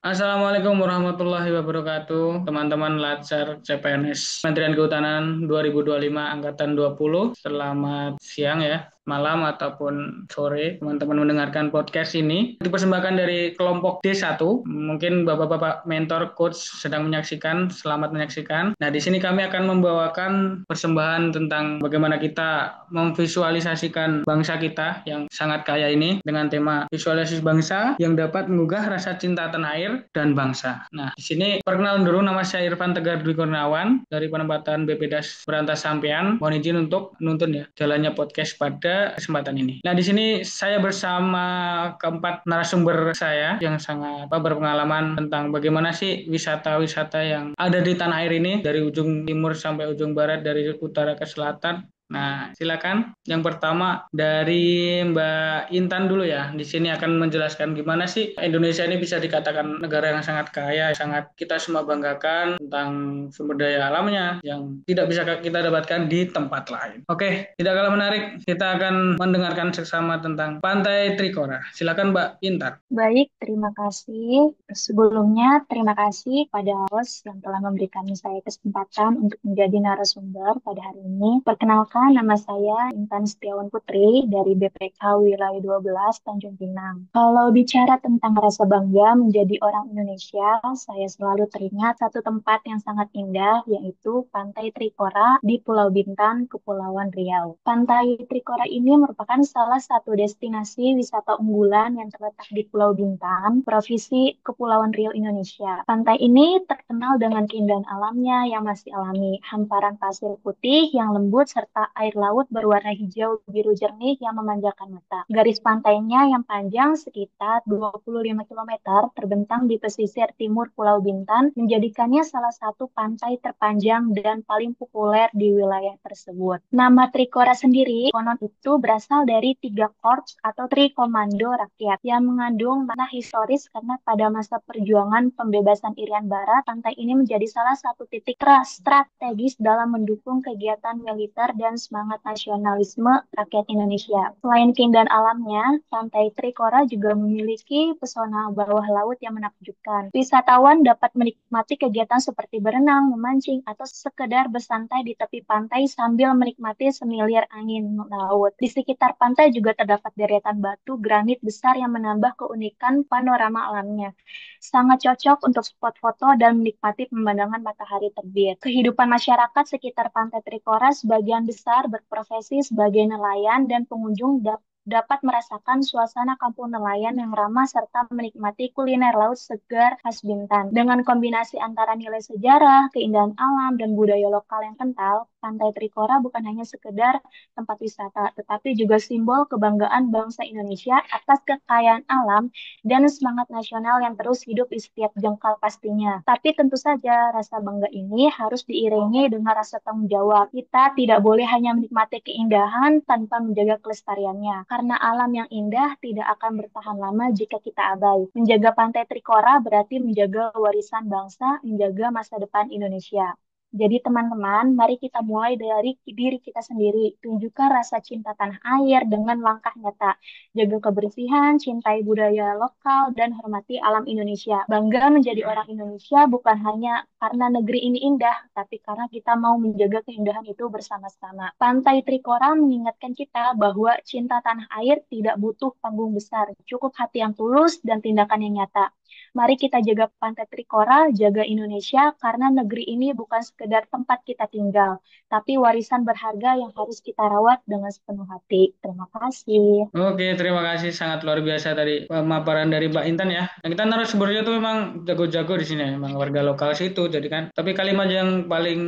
Assalamualaikum warahmatullahi wabarakatuh, teman-teman Latsar CPNS Kementerian Kehutanan 2025 Angkatan 20. Selamat siang ya, malam ataupun sore teman-teman mendengarkan podcast ini. Dipersembahkan dari kelompok D1. Mungkin Bapak-bapak mentor coach sedang menyaksikan, selamat menyaksikan. Nah, di sini kami akan membawakan persembahan tentang bagaimana kita memvisualisasikan bangsa kita yang sangat kaya ini dengan tema visualisasi bangsa yang dapat menggugah rasa cinta tanah air dan bangsa. Nah, di sini perkenalan dulu, nama saya Irfan Tegar Dwi Kurniawan dari penempatan BPDAS Berantas Sampean. Mohon izin untuk menuntun ya jalannya podcast pada kesempatan ini. Nah, di sini saya bersama keempat narasumber saya yang sangat berpengalaman tentang bagaimana sih wisata-wisata yang ada di tanah air ini dari ujung timur sampai ujung barat, dari utara ke selatan. Nah, silakan. Yang pertama dari Mbak Intan dulu ya. Di sini akan menjelaskan gimana sih Indonesia ini bisa dikatakan negara yang sangat kaya, sangat kita semua banggakan tentang sumber daya alamnya yang tidak bisa kita dapatkan di tempat lain. Oke, tidak kalah menarik, kita akan mendengarkan seksama tentang Pantai Trikora. Silakan Mbak Intan. Baik, terima kasih. Sebelumnya, terima kasih pada host yang telah memberikan saya kesempatan untuk menjadi narasumber pada hari ini. Perkenalkan, nama saya Intan Setiawan Putri dari BPK Wilayah 12 Tanjung Pinang. Kalau bicara tentang rasa bangga menjadi orang Indonesia, saya selalu teringat satu tempat yang sangat indah, yaitu Pantai Trikora di Pulau Bintan, Kepulauan Riau. Pantai Trikora ini merupakan salah satu destinasi wisata unggulan yang terletak di Pulau Bintan, Provinsi Kepulauan Riau, Indonesia. Pantai ini terkenal dengan keindahan alamnya yang masih alami, hamparan pasir putih yang lembut serta air laut berwarna hijau biru jernih yang memanjakan mata. Garis pantainya yang panjang sekitar 25 km terbentang di pesisir timur Pulau Bintan menjadikannya salah satu pantai terpanjang dan paling populer di wilayah tersebut. Nama Trikora sendiri konon itu berasal dari tiga korps atau Tri Komando Rakyat yang mengandung makna historis karena pada masa perjuangan pembebasan Irian Barat, pantai ini menjadi salah satu titik strategis dalam mendukung kegiatan militer dan semangat nasionalisme rakyat Indonesia. Selain keindahan alamnya, pantai Trikora juga memiliki pesona bawah laut yang menakjubkan. Wisatawan dapat menikmati kegiatan seperti berenang, memancing, atau sekedar bersantai di tepi pantai sambil menikmati semilir angin laut. Di sekitar pantai juga terdapat deretan batu granit besar yang menambah keunikan panorama alamnya. Sangat cocok untuk spot foto dan menikmati pemandangan matahari terbit. Kehidupan masyarakat sekitar Pantai Trikora sebagian besar berprofesi sebagai nelayan dan pengunjung dapat merasakan suasana kampung nelayan yang ramah serta menikmati kuliner laut segar khas Bintan. Dengan kombinasi antara nilai sejarah, keindahan alam, dan budaya lokal yang kental, Pantai Trikora bukan hanya sekedar tempat wisata, tetapi juga simbol kebanggaan bangsa Indonesia atas kekayaan alam dan semangat nasional yang terus hidup di setiap jengkal pastinya. Tapi tentu saja rasa bangga ini harus diiringi dengan rasa tanggung jawab. Kita tidak boleh hanya menikmati keindahan tanpa menjaga kelestariannya, karena alam yang indah tidak akan bertahan lama jika kita abai. Menjaga Pantai Trikora berarti menjaga warisan bangsa, menjaga masa depan Indonesia. Jadi teman-teman, mari kita mulai dari diri kita sendiri. Tunjukkan rasa cinta tanah air dengan langkah nyata. Jaga kebersihan, cintai budaya lokal, dan hormati alam Indonesia. Bangga menjadi orang Indonesia bukan hanya karena negeri ini indah, tapi karena kita mau menjaga keindahan itu bersama-sama. Pantai Trikora mengingatkan kita bahwa cinta tanah air tidak butuh panggung besar, cukup hati yang tulus dan tindakan yang nyata. Mari kita jaga Pantai Trikora, jaga Indonesia, karena negeri ini bukan sekedar tempat kita tinggal, tapi warisan berharga yang harus kita rawat dengan sepenuh hati. Terima kasih. Oke, terima kasih, sangat luar biasa tadi pemaparan dari Mbak Intan ya. Yang kita narasumbernya tuh memang jago-jago di sini, memang warga lokal situ. Jadi kan, tapi kalimat yang paling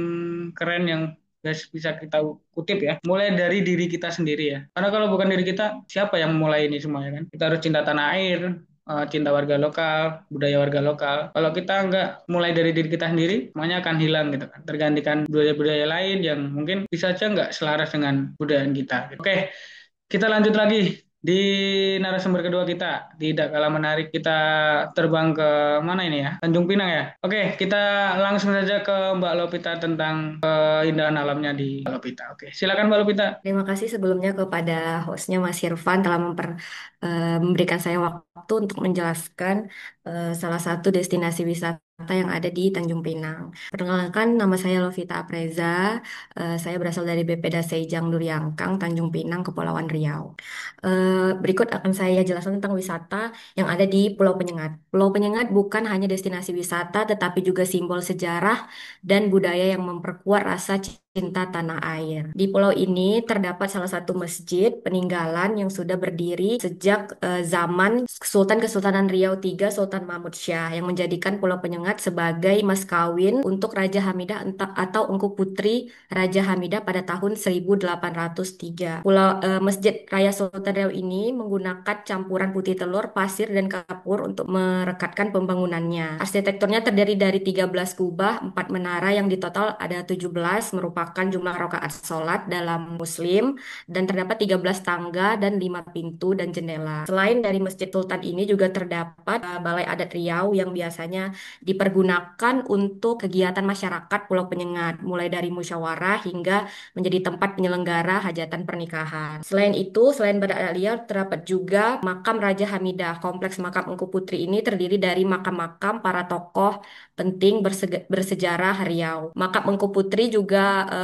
keren yang bisa kita kutip ya, mulai dari diri kita sendiri ya. Karena kalau bukan diri kita, siapa yang mulai ini semua ya kan? Kita harus cinta tanah air, cinta warga lokal, budaya warga lokal. Kalau kita nggak mulai dari diri kita sendiri, semuanya akan hilang gitu kan. Tergantikan budaya-budaya lain yang mungkin bisa aja nggak selaras dengan budaya kita. Oke, kita lanjut lagi. di narasumber kedua kita. Tidak kalah menarik, kita terbang ke mana ini ya? Tanjung Pinang ya. Oke, kita langsung saja ke Mbak Lopita tentang keindahan alamnya di Lopita. Oke, silakan Mbak Lopita. Terima kasih sebelumnya kepada hostnya Mas Irfan telah memberikan saya waktu untuk menjelaskan salah satu destinasi wisata yang ada di Tanjung Pinang. Perkenalkan, nama saya Lovita Apreza. Saya berasal dari BPDA Sejang Duliangkang, Tanjung Pinang, Kepulauan Riau. Berikut akan saya jelaskan tentang wisata yang ada di Pulau Penyengat. Pulau Penyengat bukan hanya destinasi wisata, tetapi juga simbol sejarah dan budaya yang memperkuat rasa cinta tanah air. Di pulau ini terdapat salah satu masjid peninggalan yang sudah berdiri sejak zaman Sultan Kesultanan Riau III Sultan Mahmud Syah yang menjadikan Pulau Penyengat sebagai mas kawin untuk Raja Hamidah atau Engku Putri Raja Hamidah pada tahun 1803. Masjid Raya Sultan Riau ini menggunakan campuran putih telur, pasir, dan kapur untuk merekatkan pembangunannya. Arsitekturnya terdiri dari 13 kubah, 4 menara yang di total ada 17 merupakan jumlah rakaat sholat dalam Muslim dan terdapat 13 tangga dan 5 pintu dan jendela. Selain dari Masjid Sultan ini juga terdapat Balai Adat Riau yang biasanya dipergunakan untuk kegiatan masyarakat Pulau Penyengat, mulai dari musyawarah hingga menjadi tempat penyelenggara hajatan pernikahan. Selain itu, selain Balai Adat Riau terdapat juga makam Raja Hamidah. Kompleks makam Engku Putri ini terdiri dari makam-makam para tokoh penting bersejarah Riau. Makam Engku Putri juga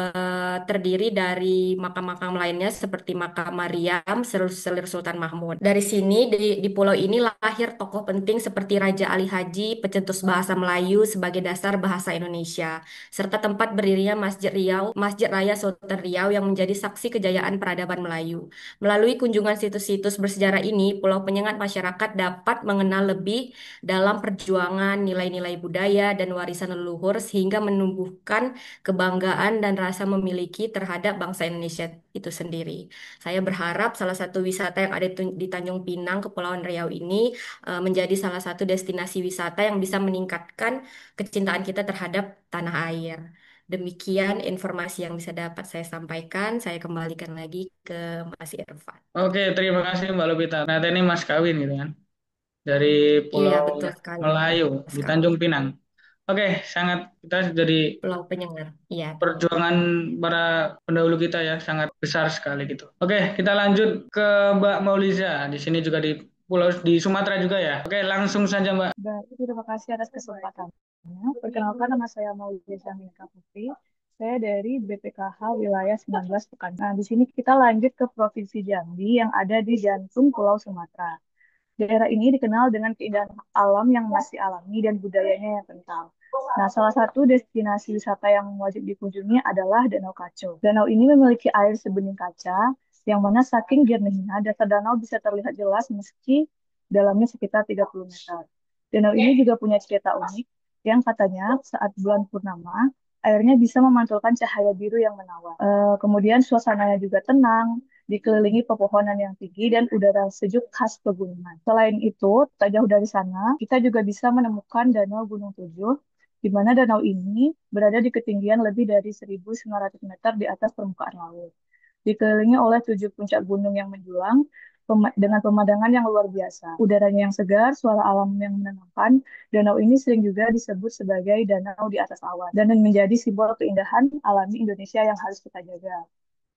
terdiri dari makam-makam lainnya seperti makam Mariam, Selir Sultan Mahmud. Dari sini di pulau ini lahir tokoh penting seperti Raja Ali Haji, pencetus bahasa Melayu sebagai dasar bahasa Indonesia, serta tempat berdirinya Masjid Raya Sultan Riau yang menjadi saksi kejayaan peradaban Melayu. Melalui kunjungan situs-situs bersejarah ini, Pulau Penyengat masyarakat dapat mengenal lebih dalam perjuangan nilai-nilai budaya dan warisan leluhur sehingga menumbuhkan kebanggaan dan rasa memiliki terhadap bangsa Indonesia itu sendiri. Saya berharap salah satu wisata yang ada di Tanjung Pinang, Kepulauan Riau ini menjadi salah satu destinasi wisata yang bisa meningkatkan kecintaan kita terhadap tanah air. Demikian informasi yang bisa dapat saya sampaikan. Saya kembalikan lagi ke Mas Irfan. Oke, terima kasih Mbak Lopita. Nah, ini Mas Kawin gitu kan, dari Iya, Pulau betul sekali, Melayu Mas di Tanjung Kawin. Pinang. Oke, sangat kita jadi Pulau Penyengat. Iya, betul. perjuangan para pendahulu kita ya sangat besar sekali gitu. Oke, kita lanjut ke Mbak Mauliza. Di sini juga di Pulau di Sumatera juga ya. Oke, langsung saja Mbak. Baik, terima kasih atas kesempatannya. Perkenalkan, nama saya Maulida Syamika Putri. Saya dari BPKH Wilayah 19 Pekanbaru. Nah, di sini kita lanjut ke Provinsi Jambi yang ada di jantung Pulau Sumatera. Daerah ini dikenal dengan keindahan alam yang masih alami dan budayanya yang kental. Nah, salah satu destinasi wisata yang wajib dikunjungi adalah Danau Kaco. Danau ini memiliki air sebening kaca, yang mana saking jernihnya dasar danau bisa terlihat jelas meski dalamnya sekitar 30 meter. Danau ini juga punya cerita unik, yang katanya saat bulan purnama, airnya bisa memantulkan cahaya biru yang menawan. Kemudian suasananya juga tenang, dikelilingi pepohonan yang tinggi dan udara sejuk khas pegunungan. Selain itu, tak jauh dari sana, kita juga bisa menemukan Danau Gunung Tujuh, di mana danau ini berada di ketinggian lebih dari 1.900 meter di atas permukaan laut. Dikelilingi oleh 7 puncak gunung yang menjulang, dengan pemandangan yang luar biasa. Udaranya yang segar, suara alam yang menenangkan, danau ini sering juga disebut sebagai danau di atas awan, dan menjadi simbol keindahan alami Indonesia yang harus kita jaga.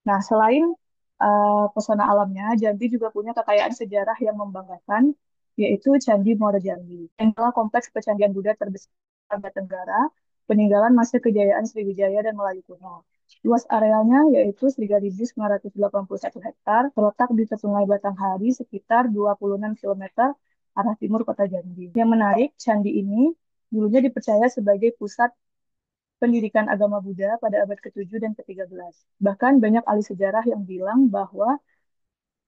Nah, selain pesona alamnya, Jambi juga punya kekayaan sejarah yang membanggakan, yaitu Candi Muara Jambi, yang adalah kompleks percandingan Buddha terbesar di Asia Tenggara, peninggalan masa kejayaan Sriwijaya dan Melayu kuno. Luas arealnya yaitu 3.981 hektar, terletak di Sungai Batanghari sekitar 26 kilometer arah timur kota Jambi. Yang menarik, candi ini dulunya dipercaya sebagai pusat pendidikan agama Buddha pada abad ke-7 dan ke-13. Bahkan banyak ahli sejarah yang bilang bahwa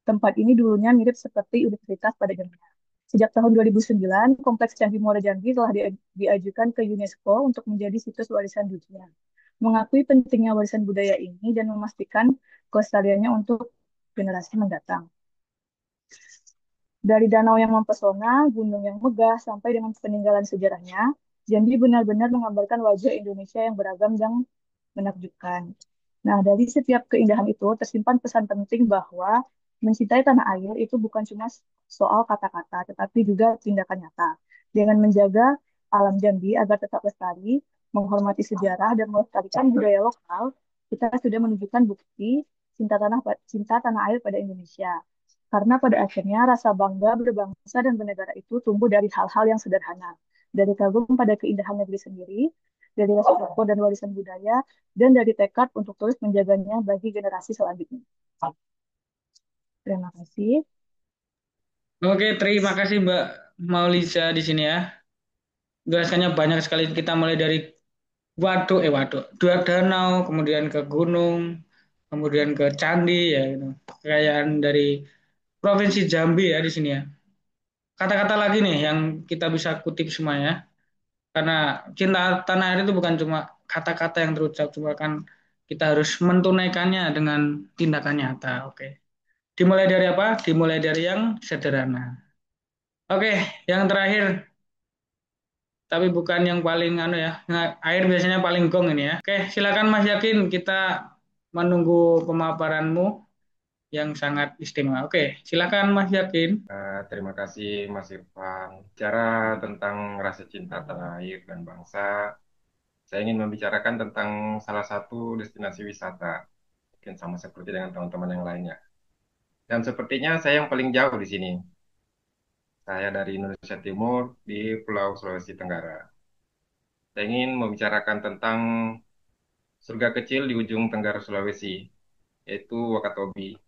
tempat ini dulunya mirip seperti universitas pada zamannya. Sejak tahun 2009, Kompleks Candi Muara Jambi telah diajukan ke UNESCO untuk menjadi situs warisan dunia. Mengakui pentingnya warisan budaya ini dan memastikan kelestariannya untuk generasi mendatang. Dari danau yang mempesona, gunung yang megah, sampai dengan peninggalan sejarahnya, Jambi benar-benar menggambarkan wajah Indonesia yang beragam dan menakjubkan. Nah, dari setiap keindahan itu tersimpan pesan penting bahwa Mencintai tanah air itu bukan cuma soal kata-kata, tetapi juga tindakan nyata. Dengan menjaga alam Jambi agar tetap lestari, menghormati sejarah dan melestarikan budaya lokal, kita sudah menunjukkan bukti cinta tanah air pada Indonesia. Karena pada akhirnya rasa bangga berbangsa dan bernegara itu tumbuh dari hal-hal yang sederhana, dari kagum pada keindahan negeri sendiri, dari rasa syukur dan warisan budaya, dan dari tekad untuk terus menjaganya bagi generasi selanjutnya. Terima kasih. Oke, terima kasih Mbak Maulisa di sini ya. Jelaskannya banyak sekali, kita mulai dari waduk, dua danau, kemudian ke gunung, kemudian ke candi ya gitu. Kekayaan dari Provinsi Jambi ya di sini ya. Kata-kata lagi nih yang kita bisa kutip semuanya. Karena cinta tanah air itu bukan cuma kata-kata yang terucap, cuma kan kita harus mentunaikannya dengan tindakan nyata. Oke. Dimulai dari apa? Dimulai dari yang sederhana. Oke, yang terakhir tapi bukan yang paling anu ya. Nah, air biasanya paling gong ini ya. Oke, silakan Mas Yakin, kita menunggu pemaparanmu yang sangat istimewa. Oke, silakan Mas Yakin. Terima kasih Mas Irfan. Bicara tentang rasa cinta tanah air dan bangsa, saya ingin membicarakan tentang salah satu destinasi wisata, mungkin sama seperti dengan teman-teman yang lainnya. Dan sepertinya saya yang paling jauh di sini. Saya dari Indonesia Timur di Pulau Sulawesi Tenggara. Saya ingin membicarakan tentang surga kecil di ujung tenggara Sulawesi, yaitu Wakatobi.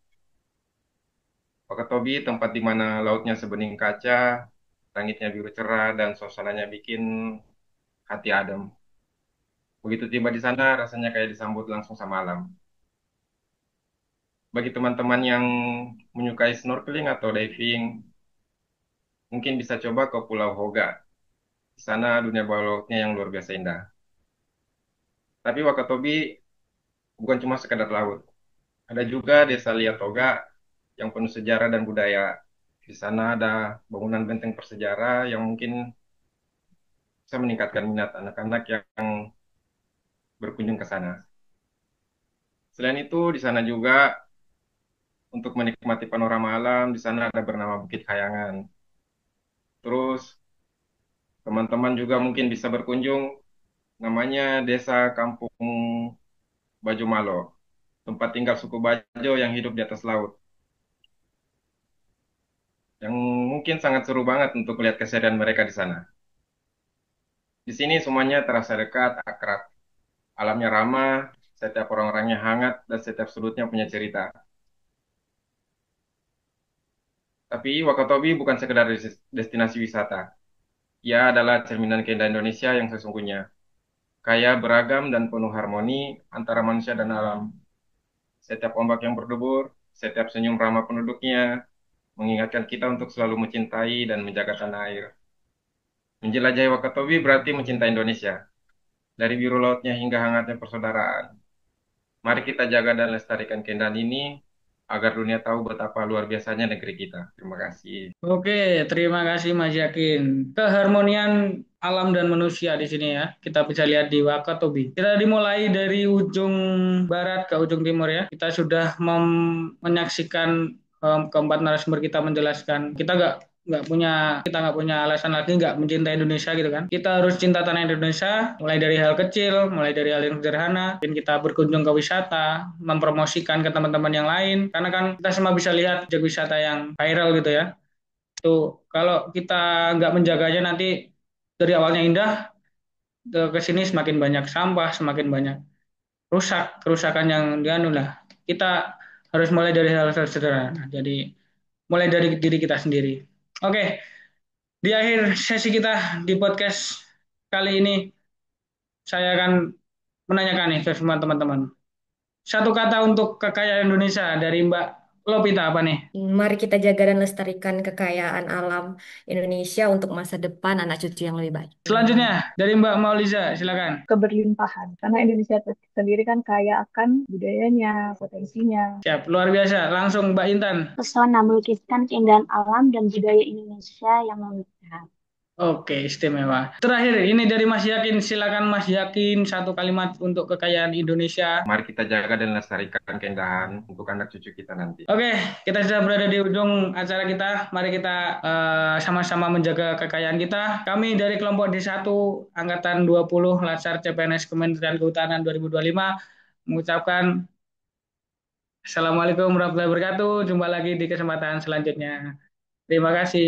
Wakatobi tempat di mana lautnya sebening kaca, langitnya biru cerah, dan suasananya bikin hati adem. Begitu tiba di sana, rasanya kayak disambut langsung sama alam. Bagi teman-teman yang menyukai snorkeling atau diving, mungkin bisa coba ke Pulau Hoga. Di sana dunia bawah lautnya yang luar biasa indah. Tapi Wakatobi bukan cuma sekedar laut. Ada juga desa Liatoga yang penuh sejarah dan budaya. Di sana ada bangunan benteng bersejarah yang mungkin bisa meningkatkan minat anak-anak yang berkunjung ke sana. Selain itu, di sana juga untuk menikmati panorama alam, di sana ada bernama Bukit Kayangan. Terus teman-teman juga mungkin bisa berkunjung, namanya Desa Kampung Bajo Malo, tempat tinggal suku Bajo yang hidup di atas laut. Yang mungkin sangat seru banget untuk melihat keseharian mereka di sana. Di sini semuanya terasa dekat, akrab. Alamnya ramah, setiap orang-orangnya hangat, dan setiap sudutnya punya cerita. Tapi Wakatobi bukan sekedar destinasi wisata. Ia adalah cerminan keindahan Indonesia yang sesungguhnya. Kaya, beragam, dan penuh harmoni antara manusia dan alam. Setiap ombak yang berdebur, setiap senyum ramah penduduknya, mengingatkan kita untuk selalu mencintai dan menjaga tanah air. Menjelajahi Wakatobi berarti mencintai Indonesia. Dari biru lautnya hingga hangatnya persaudaraan. Mari kita jaga dan lestarikan keindahan ini agar dunia tahu betapa luar biasanya negeri kita. Terima kasih. Oke, terima kasih Mas Yakin. Keharmonian alam dan manusia di sini ya. Kita bisa lihat di Wakatobi. Kita dimulai dari ujung barat ke ujung timur ya. Kita sudah menyaksikan keempat narasumber kita menjelaskan. Kita nggak punya alasan lagi nggak mencintai Indonesia gitu kan. Kita harus cinta tanah Indonesia mulai dari hal kecil, mulai dari hal yang sederhana. Mungkin kita berkunjung ke wisata, mempromosikan ke teman-teman yang lain. Karena kan kita semua bisa lihat objek wisata yang viral gitu ya. Tuh, kalau kita nggak menjaganya nanti dari awalnya indah, ke sini semakin banyak sampah, semakin banyak kerusakan yang dianu lah. Kita harus mulai dari hal-hal sederhana. Jadi mulai dari diri kita sendiri. Oke, di akhir sesi kita di podcast kali ini saya akan menanyakan nih ke semua teman-teman. Satu kata untuk kekayaan Indonesia dari Mbak Lopita apa nih? Mari kita jaga dan lestarikan kekayaan alam Indonesia untuk masa depan anak cucu yang lebih baik. Selanjutnya dari Mbak Mauliza, silakan. Keberlimpahan. Karena Indonesia sendiri kan kaya akan budayanya, potensinya. Siap, luar biasa. Langsung Mbak Intan. Pesona melukiskan keindahan alam dan budaya Indonesia yang memegah. Oke, istimewa. Terakhir, ini dari Mas Yakin. Silakan Mas Yakin satu kalimat untuk kekayaan Indonesia. Mari kita jaga dan lestarikan keindahan untuk anak cucu kita nanti. Oke, kita sudah berada di ujung acara kita. Mari kita sama-sama menjaga kekayaan kita. Kami dari kelompok D1 Angkatan 20 Latsar CPNS Kementerian Kehutanan 2025 mengucapkan Assalamualaikum warahmatullahi wabarakatuh. Jumpa lagi di kesempatan selanjutnya. Terima kasih.